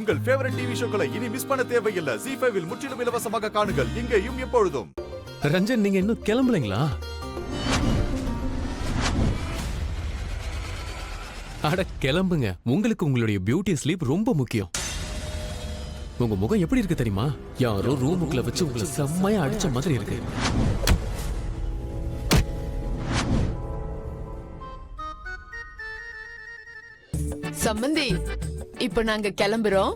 உங்கள் favourite TV ஷோக்களை இனி miss பண்ண தேவையில்லை. ZEE5 இல் முற்றிலும் இலவசமாக காணுங்கள், இங்கேயும் எப்பொழுதும். ரஞ்சன், நீங்க இன்னும் கிளம்பலீங்களா? அட கிளம்புங்க. உங்களுக்கு உங்களுடைய பியூட்டி ஸ்லீப் ரொம்ப முக்கியம். உங்க முகம் எப்படி இருக்கு தெரியுமா? யாரோ ரூமுக்குள்ள வச்சு உங்களை செம்மையா அடிச்ச மாதிரி இருக்கு. சம்பந்தி, இப்ப நாங்க கிளம்புறோம்.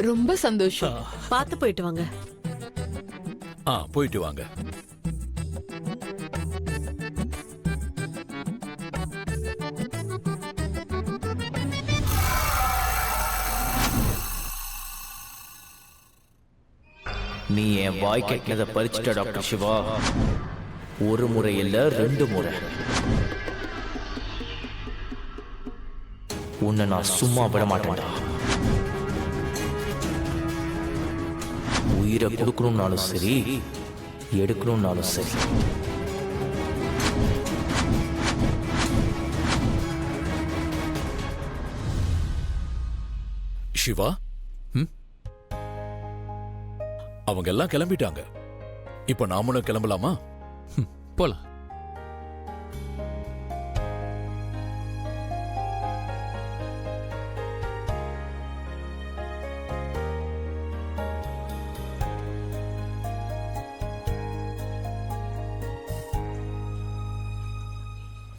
ரொம்ப சந்தோஷம். பார்த்து போயிட்டு வாங்க. போயிட்டு வாங்க. நீ என் வாய் கெட்டினதை பறிச்சிட்ட டாக்டர் சிவா. ஒரு முறை இல்ல, 2 முறை. உன்னை நான் சும்மா விட மாட்டேன்டா. உயிரை கொடுக்கணும்னாலும் சரி, எடுக்கணும்னாலும் சரி. சிவா, அவங்க எல்லாம் கிளம்பிட்டாங்க. இப்ப நாமளும் கிளம்பலாமா? போலாம்.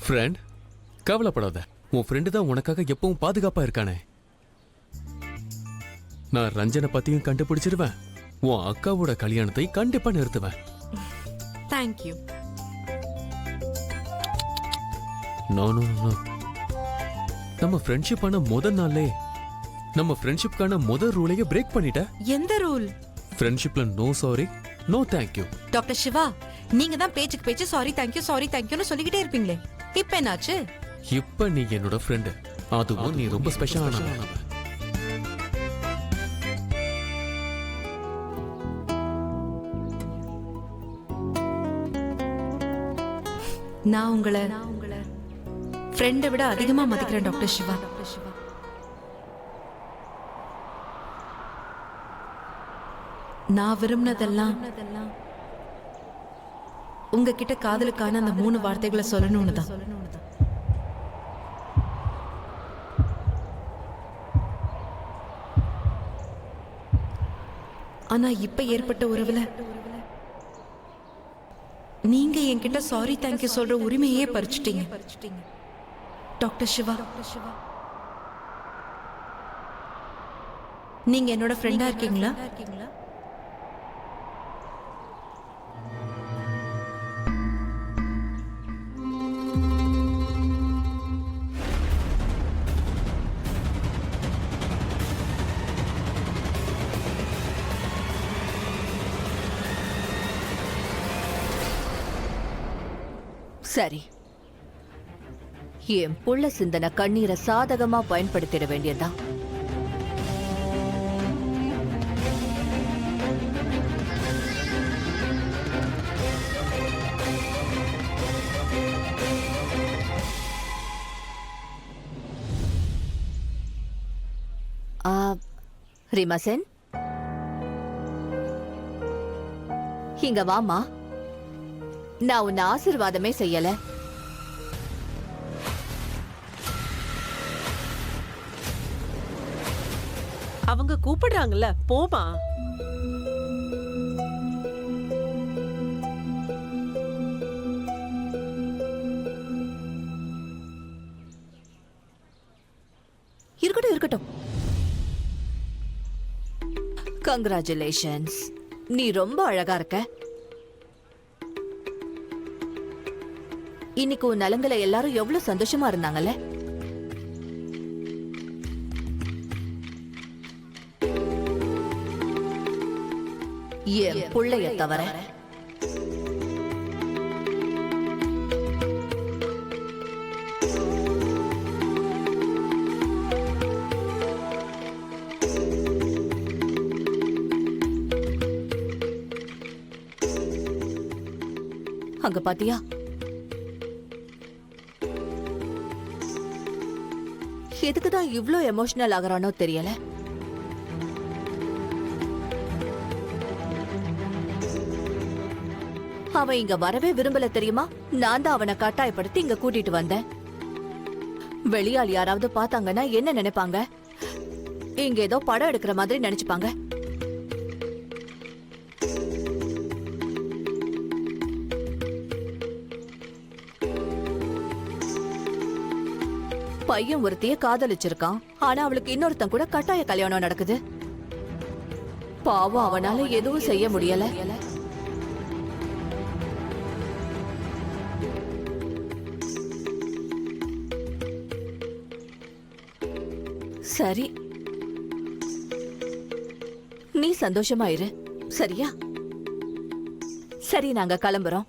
ஃப்ரெண்ட், கவலைப்படாத. உன் ஃப்ரெண்டு தான் உனக்காக எப்பவும் பாதுகாப்பா இருக்கானே. நான் ரஞ்சனை பத்தியும் கண்டுபிடிச்சிருவேன். உன் அக்காவோட கல்யாணத்தை கண்டிப்பா நிறுத்துவேன். Thank you. நம்ம ஃப்ரெண்ட்ஷிப்பான முதல் நாளே நம்ம ஃப்ரெண்ட்ஷிப்கான முதல் ரூலையே பிரேக் பண்ணிட்ட. எந்த ரூல்? ஃப்ரெண்ட்ஷிப்ல no sorry, no thank you. Doctor Siva, நீங்க தான் பேச்சுக்கு பேச்சு சாரி தேங்க்யூன்னு சொல்லிக்கிட்டே இருப்பீங்களே, இப்ப என்னாச்சு? இப்ப நீ என்னோட ஃப்ரெண்டு, அதுவும் நீ ரொம்ப ஸ்பெஷலான. நான் உங்களை ஃப்ரெண்டை விட அதிகமா மதிக்கிறேன் டாக்டர் சிவா. நான் விரும்பினதெல்லாம் உங்ககிட்ட காதலுக்கான அந்த 3 வார்த்தைகளை சொல்லணும்னு தான். ஆனா இப்ப ஏற்பட்ட உறவுல நீங்க என்கிட்ட சாரி தேங்க்யூ சொல்ற உரிமையே பறிச்சுட்டீங்க டாக்டர் சிவா. நீங்க என்னோட ஃப்ரெண்டா இருக்கீங்களா? சரி, என் புள்ள சிந்தன கண்ணீரை சாதகமா பயன்படுத்திட வேண்டியதுதான். ரிமசன், இங்க வாமா. நான் உன்னை ஆசீர்வாதமே செய்யல. அவங்க கூப்பிடுறாங்கல்ல, போமா. இருக்கட்டும் இருக்கட்டும். கங்க்ராச்சுலேஷன்ஸ், நீ ரொம்ப அழகா இருக்க. இன்னைக்கு உன் நலங்களை எல்லாரும் எவ்வளவு சந்தோஷமா இருந்தாங்கல்ல. என் புள்ளைய தவிர. அங்க பாத்தியா, எதுக்குதான் இவ்ளோ எமோஷனல் ஆகுறானோ தெரியல. அவன் இங்க வரவே விரும்பல தெரியுமா? நான் தான் அவனை கட்டாயப்படுத்தி இங்க கூட்டிட்டு வந்தேன். வெளியாள் யாராவது பார்த்தாங்கன்னா என்ன நினைப்பாங்க? இங்க ஏதோ படம் எடுக்கிற மாதிரி நினைச்சுப்பாங்க. பையன் ஒருத்தைய காதலிச்சிருக்கான். ஆனா அவளுக்கு இன்னொருத்தன் கூட கட்டாய கல்யாணம் நடக்குது. பாவம், அவனால எதுவும் செய்ய முடியல. சரி, நீ சந்தோஷமா இரு, சரியா? சரி, நாங்க கிளம்புறோம்.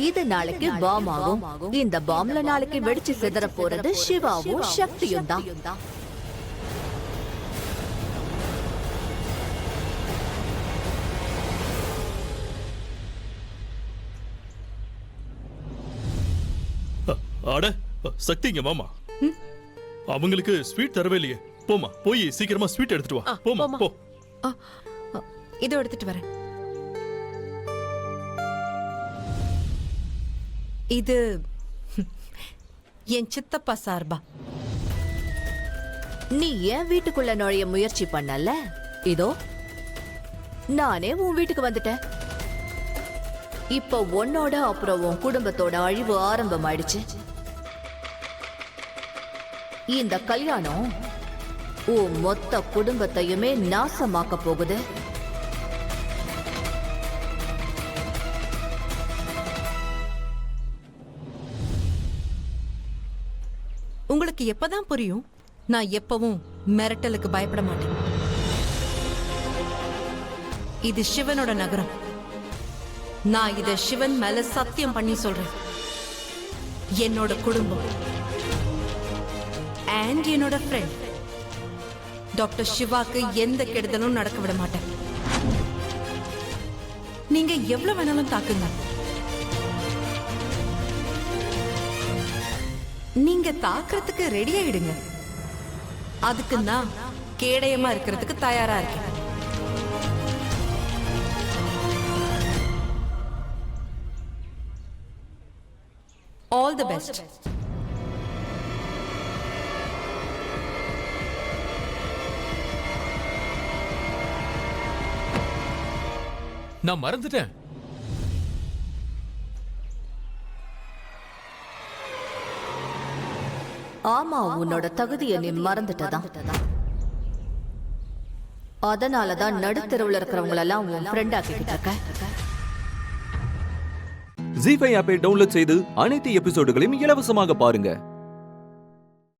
இது நாளைக்கு பாம் ஆகும். இந்த பாம்ல நாளைக்கு வெடிச்சு சிதற போறது சிவாவும் சக்தியும் தான். அட சக்தி, இங்க மாமா. அவங்களுக்கு ஸ்வீட் தரவே இல்லையே. போமா, போய் சீக்கிரமா ஸ்வீட் எடுத்துட்டு வா. போமா, போ. இதோ எடுத்துட்டு வரேன். இது என் சித்தப்பா சார்பா. நீ ஏன் வீட்டுக்குள்ள நுழைய முயற்சி பண்ணல? இதோ நானே உன் வீட்டுக்கு வந்துட்டேன். இப்ப உன்னோட அப்புறம் உன் குடும்பத்தோட அழிவு ஆரம்பமாயிடுச்சு. இந்த கல்யாணம் உன் மொத்த குடும்பத்தையுமே நாசமாக்க போகுது. உங்களுக்கு எப்பதான் புரியும்? நான் எப்பவும் மிரட்டலுக்கு பயப்பட மாட்டேன். இது சிவனோட நகரம். நான் இத சிவன் மேல சத்தியம் பண்ணி சொல்றேன். என்னோட குடும்பம் அண்ட் என்னோட ஃப்ரெண்ட் டாக்டர் சிவாக்கு எந்த கெடுதலும் நடக்க விட மாட்டேன். நீங்க எவ்வளவு வேணாலும் தாக்குங்க. நீங்க தாக்குறதுக்கு ரெடி ஆயிடுங்க. அதுக்கு நான் கேடயமா இருக்கிறதுக்கு தயாரா இருக்கேன். All the best. நான் மறந்துட்டேன். ஆமா, உன்னோட தகுதியை நீ மறந்துட்டதான். அதனாலதான் நடுத்தெருவுல இருக்கிறவங்களெல்லாம் உன் ஃப்ரெண்ட் ஆக்கிக்கிட்டு இருக்க. ஜீ5 ஆப்பை டவுன்லோட் செய்து அனைத்து எபிசோடுகளையும் இலவசமாக பாருங்க.